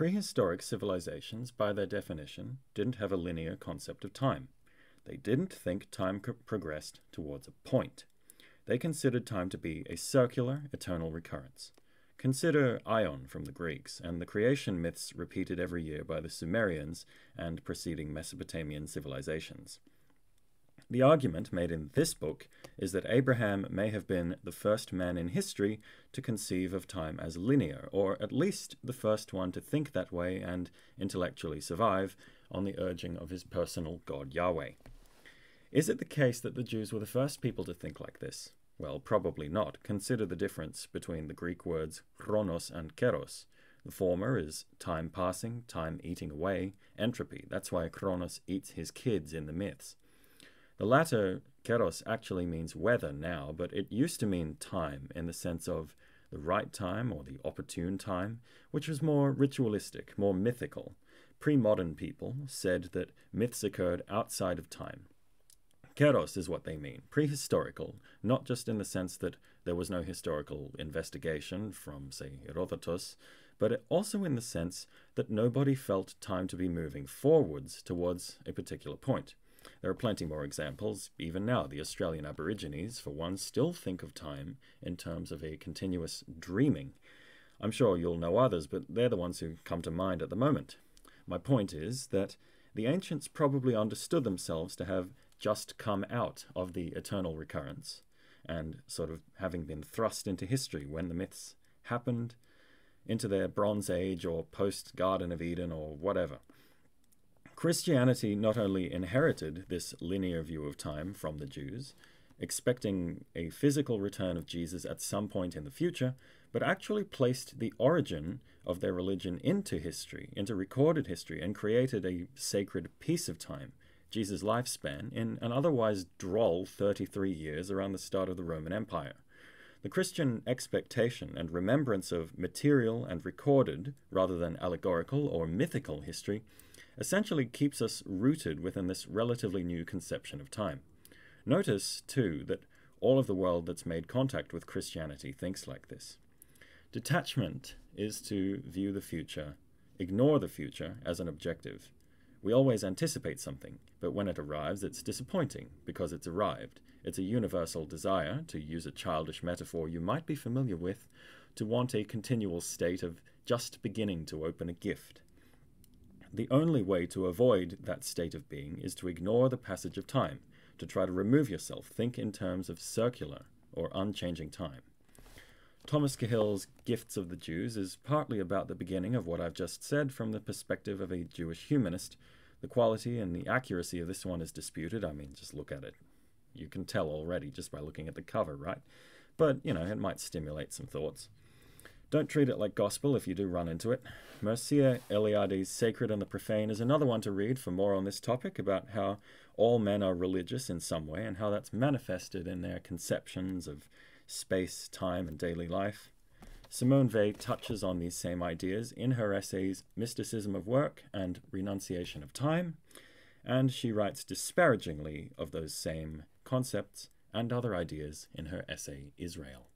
Prehistoric civilizations, by their definition, didn't have a linear concept of time. They didn't think time progressed towards a point. They considered time to be a circular, eternal recurrence. Consider Ion from the Greeks and the creation myths repeated every year by the Sumerians and preceding Mesopotamian civilizations. The argument made in this book is that Abraham may have been the first man in history to conceive of time as linear, or at least the first one to think that way and intellectually survive on the urging of his personal God Yahweh. Is it the case that the Jews were the first people to think like this? Well, probably not. Consider the difference between the Greek words chronos and keros. The former is time passing, time eating away, entropy. That's why Kronos eats his kids in the myths. The latter, keros, actually means weather now, but it used to mean time in the sense of the right time or the opportune time, which was more ritualistic, more mythical. Pre-modern people said that myths occurred outside of time. Keros is what they mean, prehistorical, not just in the sense that there was no historical investigation from, say, Herodotus, but also in the sense that nobody felt time to be moving forwards towards a particular point. There are plenty more examples. Even now, the Australian Aborigines, for one, still think of time in terms of a continuous dreaming. I'm sure you'll know others, but they're the ones who come to mind at the moment. My point is that the ancients probably understood themselves to have just come out of the eternal recurrence and sort of having been thrust into history when the myths happened, into their Bronze Age or post-Garden of Eden or whatever. Christianity not only inherited this linear view of time from the Jews, expecting a physical return of Jesus at some point in the future, but actually placed the origin of their religion into history, into recorded history, and created a sacred piece of time, Jesus' lifespan, in an otherwise droll 33 years around the start of the Roman Empire. The Christian expectation and remembrance of material and recorded, rather than allegorical or mythical history, essentially keeps us rooted within this relatively new conception of time. Notice, too, that all of the world that's made contact with Christianity thinks like this. Detachment is to view the future, ignore the future as an objective. We always anticipate something, but when it arrives, it's disappointing because it's arrived. It's a universal desire, to use a childish metaphor you might be familiar with, to want a continual state of just beginning to open a gift. The only way to avoid that state of being is to ignore the passage of time, to try to remove yourself, think in terms of circular or unchanging time. Thomas Cahill's Gifts of the Jews is partly about the beginning of what I've just said from the perspective of a Jewish humanist. The quality and the accuracy of this one is disputed. I mean, just look at it. You can tell already just by looking at the cover, right? But, it might stimulate some thoughts. Don't treat it like gospel if you do run into it. Mircea Eliade's Sacred and the Profane is another one to read for more on this topic, about how all men are religious in some way and how that's manifested in their conceptions of space, time, and daily life. Simone Weil touches on these same ideas in her essays Mysticism of Work and Renunciation of Time, and she writes disparagingly of those same concepts and other ideas in her essay Israel.